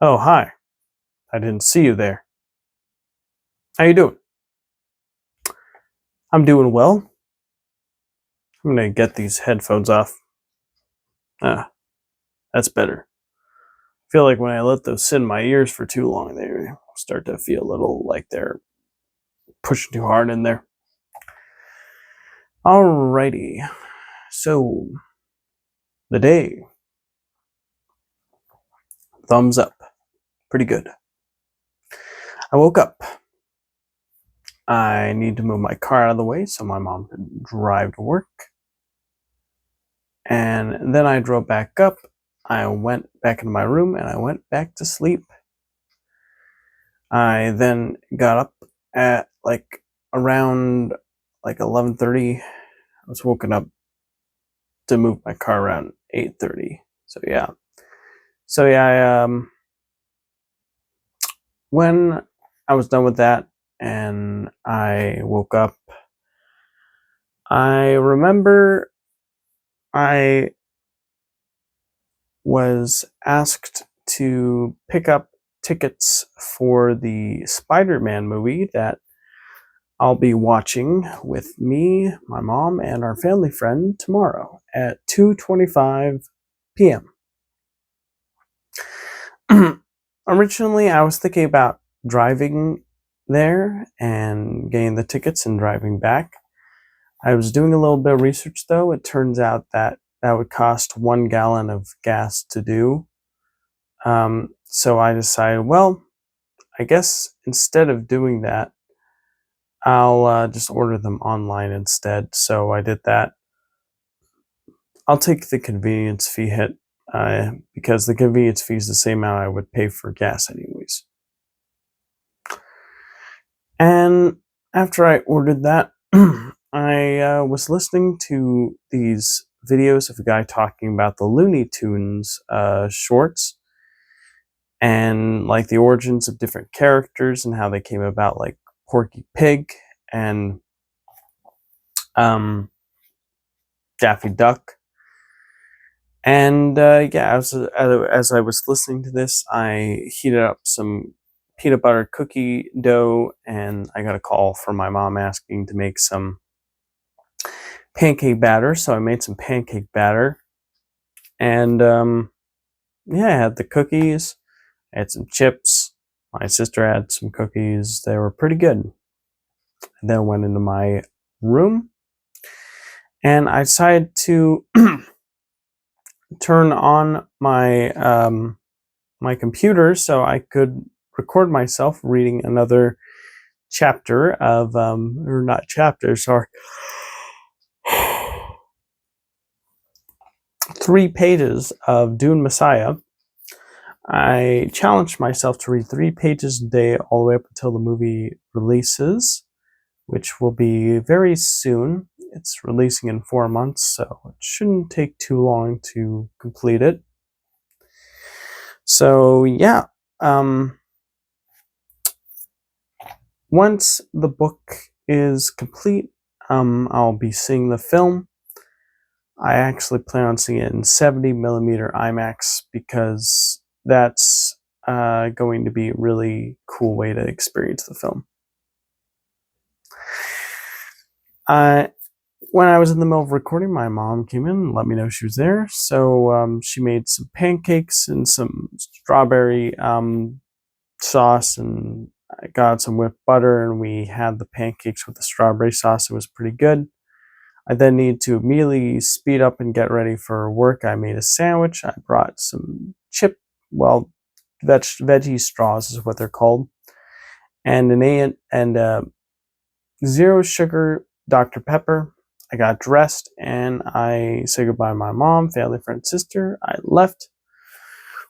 Oh, hi. I didn't see you there. How you doing? I'm doing well. I'm gonna get these headphones off. Ah, that's better. I feel like when I let those sit in my ears for too long, they start to feel a little like they're pushing too hard in there. Alrighty. So, the day. Thumbs up. Pretty good. I woke up. I need to move my car out of the way so my mom can drive to work. And then I drove back up. I went back into my room and I went back to sleep. I then got up at around 11:30. I was woken up to move my car around 8:30. So yeah. I when I was done with that and I woke up, I remember I was asked to pick up tickets for the Spider-Man movie that I'll be watching with me, my mom, and our family friend tomorrow at 2:25 p.m. Originally, I was thinking about driving there and getting the tickets and driving back. I was doing a little bit of research though. It turns out that that would cost 1 gallon of gas to do. So I decided, well, I guess instead of doing that, I'll just order them online instead. So I did that. I'll take the convenience fee hit because the convenience fee is the same amount I would pay for gas anyways. And after I ordered that, I was listening to these videos of a guy talking about the Looney Tunes shorts and like the origins of different characters and how they came about, like Porky Pig and um, Daffy Duck. And yeah, as I was listening to this, I heated up some peanut butter cookie dough, and I got a call from my mom asking to make some pancake batter. So I made some pancake batter, and yeah, I had the cookies, I had some chips. My sister had some cookies. They were pretty good. I then went into my room, and I decided to turn on my computer so I could record myself reading another chapter of or not chapter, sorry, 3 pages of Dune Messiah. I challenged myself to read 3 pages a day all the way up until the movie releases, which will be very soon. It's releasing in 4 months, so it shouldn't take too long to complete it. So yeah, once the book is complete, I'll be seeing the film. I actually plan on seeing it in 70mm IMAX because that's going to be a really cool way to experience the film. When I was in the middle of recording, my mom came in and let me know she was there. So she made some pancakes and some strawberry sauce, and I got some whipped butter, and we had the pancakes with the strawberry sauce. It was pretty good. I then need to immediately speed up and get ready for work. I made a sandwich. I brought some veggie straws is what they're called, and zero sugar Dr. Pepper. I got dressed and I said goodbye to my mom, family, friend, sister. I left.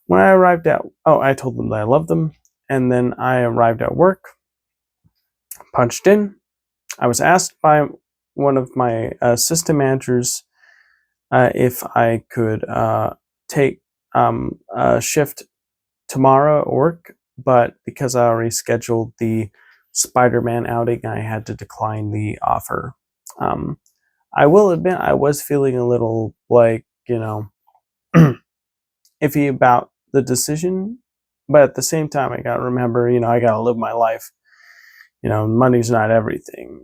When I arrived I told them that I loved them, and then I arrived at work, punched in. I was asked by one of my assistant managers if I could take a shift tomorrow at work, but because I already scheduled the Spider-Man outing, I had to decline the offer. I will admit I was feeling a little iffy about the decision, But at the same time, I gotta remember, I gotta live my life. Money's not everything,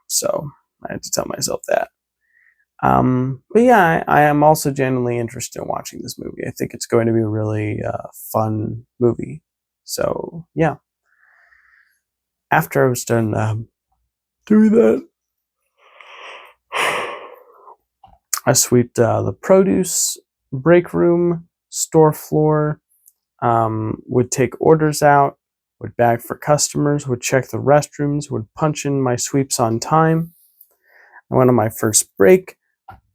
so I had to tell myself that. But yeah, I am also genuinely interested in watching this movie. I think it's going to be a really fun movie. So yeah, after I was done doing that, I swept the produce break room, store floor, would take orders out, would bag for customers, would check the restrooms, would punch in my sweeps on time. I went on my first break.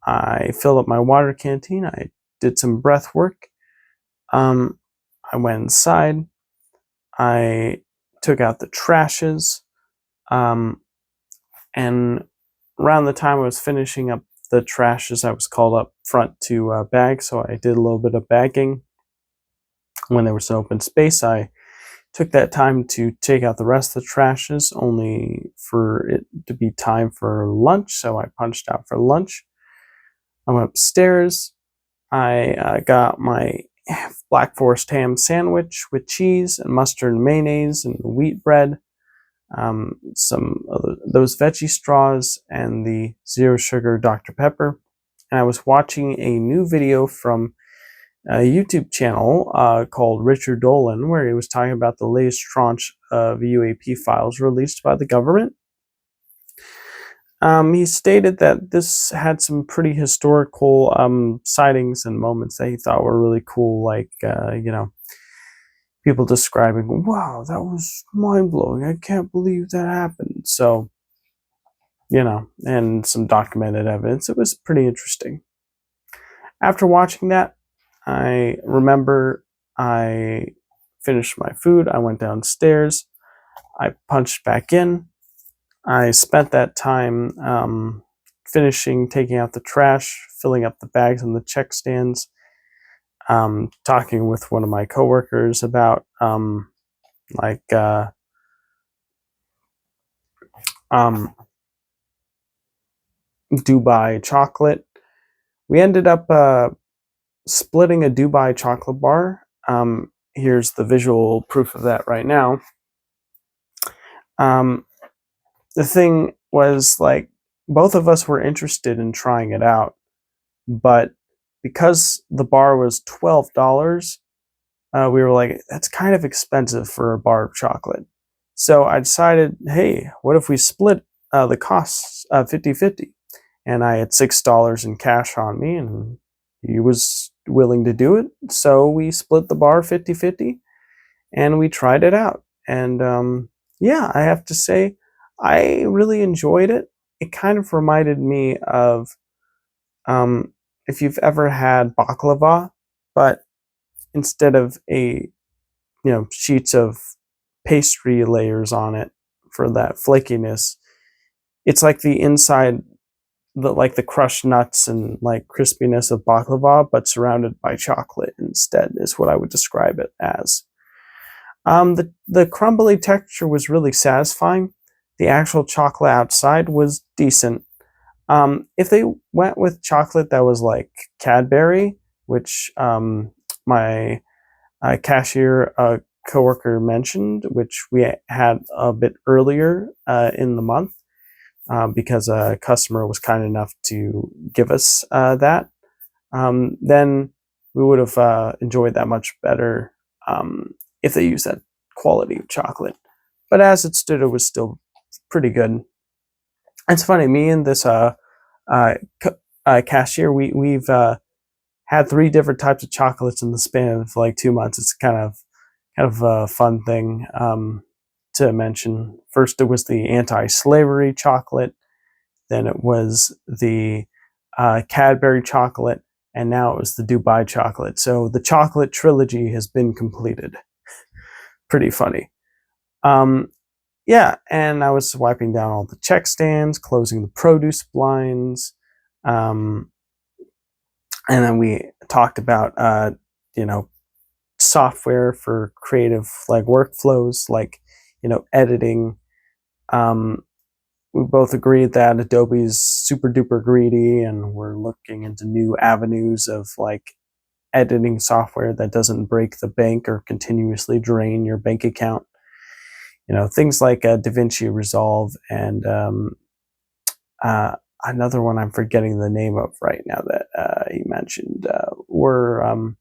I filled up my water canteen. I did some breath work. I went inside. I took out the trashes. And around the time I was finishing up the trashes, I was called up front to bag. So I did a little bit of bagging. When there was an open space, I took that time to take out the rest of the trashes, only for it to be time for lunch. So I punched out for lunch. I went upstairs. I got my Black Forest ham sandwich with cheese and mustard and mayonnaise and wheat bread, some of those veggie straws, and the zero sugar Dr. Pepper. And I was watching a new video from a YouTube channel called Richard Dolan, where he was talking about the latest tranche of UAP files released by the government. He stated that this had some pretty historical sightings and moments that he thought were really cool, like, people describing, wow, that was mind-blowing. I can't believe that happened. So, and some documented evidence. It was pretty interesting. After watching that, I remember I finished my food. I went downstairs. I punched back in. I spent that time finishing taking out the trash, filling up the bags on the check stands, talking with one of my coworkers about like Dubai chocolate. We ended up splitting a Dubai chocolate bar. Here's the visual proof of that right now. The thing was, like, both of us were interested in trying it out, but because the bar was $12, we were like, that's kind of expensive for a bar of chocolate. So I decided, hey, what if we split the costs 50-50? And I had $6 in cash on me, and he was willing to do it. So we split the bar 50-50, and we tried it out. And yeah, I have to say, I really enjoyed it. It kind of reminded me of if you've ever had baklava, but instead of sheets of pastry layers on it for that flakiness, it's like the inside, the crushed nuts and like crispiness of baklava, but surrounded by chocolate instead, is what I would describe it as. The crumbly texture was really satisfying. The actual chocolate outside was decent. If they went with chocolate that was like Cadbury, which my cashier coworker mentioned, which we had a bit earlier in the month, because a customer was kind enough to give us that, then we would have enjoyed that much better if they used that quality of chocolate. But as it stood, it was still pretty good. It's funny, me and this cashier, we've had 3 different types of chocolates in the span of like 2 months. It's kind of a fun thing to mention. First, it was the anti-slavery chocolate. Then it was the Cadbury chocolate, and now it was the Dubai chocolate. So the chocolate trilogy has been completed. Pretty funny. Yeah, and I was wiping down all the check stands, closing the produce blinds, and then we talked about software for creative like workflows, like editing. We both agreed that Adobe's super duper greedy, and we're looking into new avenues of like editing software that doesn't break the bank or continuously drain your bank account. Things like DaVinci Resolve and another one I'm forgetting the name of right now that you mentioned were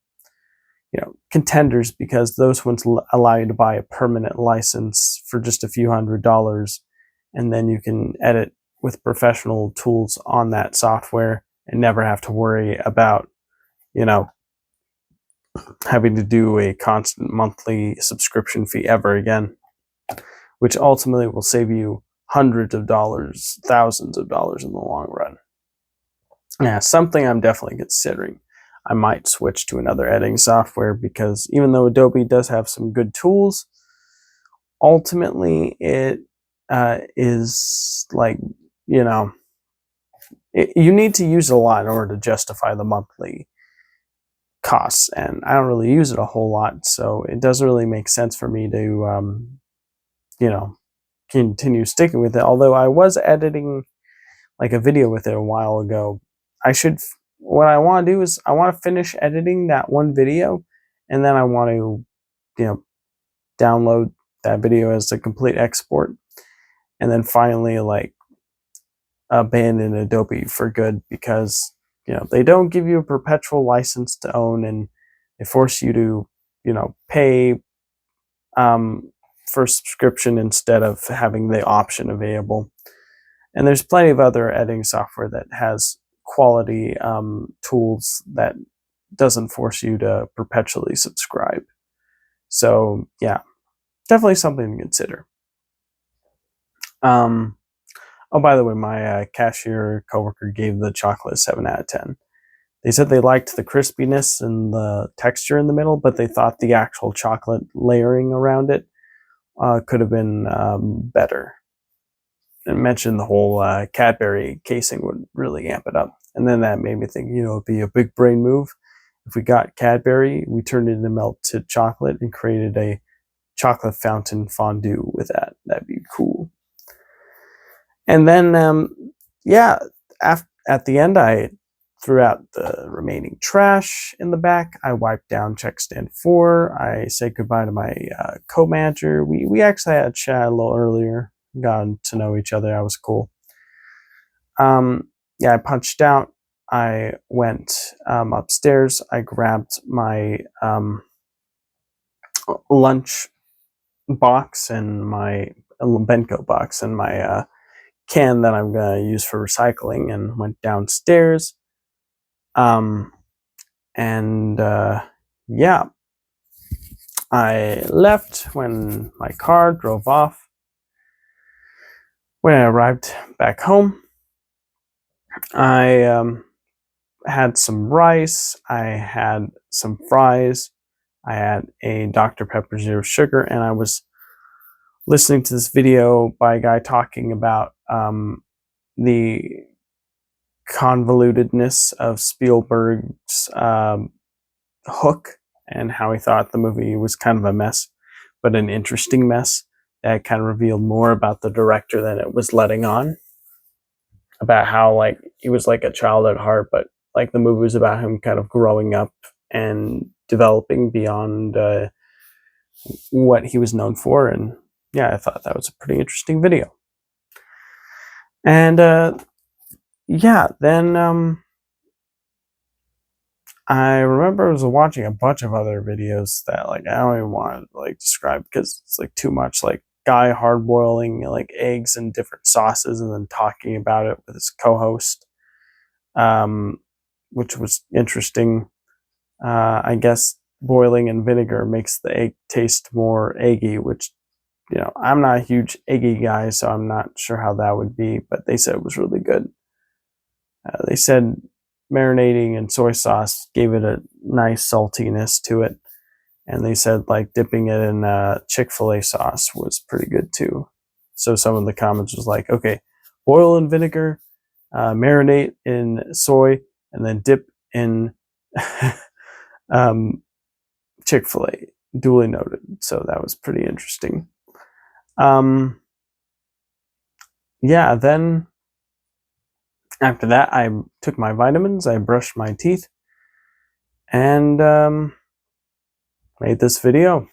contenders, because those ones allow you to buy a permanent license for just a few $100s, and then you can edit with professional tools on that software and never have to worry about having to do a constant monthly subscription fee ever again, which ultimately will save you hundreds of dollars, thousands of dollars in the long run. Yeah, something I'm definitely considering. I might switch to another editing software, because even though Adobe does have some good tools, ultimately it is like, you need to use it a lot in order to justify the monthly costs, and I don't really use it a whole lot, so it doesn't really make sense for me to continue sticking with it. Although I was editing like a video with it a while ago. What I want to do is I want to finish editing that one video, and then I want to download that video as a complete export, and then finally like abandon Adobe for good, because they don't give you a perpetual license to own, and they force you to pay for subscription instead of having the option available. And there's plenty of other editing software that has quality tools that doesn't force you to perpetually subscribe. So yeah, definitely something to consider. Oh, by the way, my cashier coworker gave the chocolate a 7 out of 10. They said they liked the crispiness and the texture in the middle, but they thought the actual chocolate layering around it could have been better. And mentioned the whole Cadbury casing would really amp it up. And then that made me think, it'd be a big brain move. If we got Cadbury, we turned it into melted chocolate and created a chocolate fountain fondue with that. That'd be cool. And then, at the end, I threw out the remaining trash in the back. I wiped down check stand 4. I said goodbye to my co-manager. We actually had a chat a little earlier, gotten to know each other. That was cool. I punched out. I went upstairs. I grabbed my lunch box and my bento box and my can that I'm going to use for recycling, and went downstairs. I left when my car drove off. When I arrived back home, I had some rice, I had some fries, I had a Dr. Pepper Zero Sugar, and I was listening to this video by a guy talking about the convolutedness of Spielberg's Hook, and how he thought the movie was kind of a mess, but an interesting mess that kind of revealed more about the director than it was letting on. About how like he was like a child at heart, but like the movie was about him kind of growing up and developing beyond what he was known for. And yeah, I thought that was a pretty interesting video. And then I remember I was watching a bunch of other videos that like I don't even want to like describe, because it's like too much. Like guy hard boiling like eggs in different sauces and then talking about it with his co-host, which was interesting. I guess boiling in vinegar makes the egg taste more eggy, which I'm not a huge eggy guy, so I'm not sure how that would be, but they said it was really good. They said marinating in soy sauce gave it a nice saltiness to it, and they said like dipping it in Chick-fil-A sauce was pretty good too. So some of the comments was like, okay, boil in vinegar, marinate in soy, and then dip in Chick-fil-A. Duly noted. So that was pretty interesting. Then after that, I took my vitamins, I brushed my teeth, and made this video.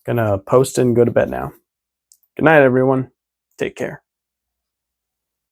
Gonna post and go to bed now. Good night, everyone. Take care.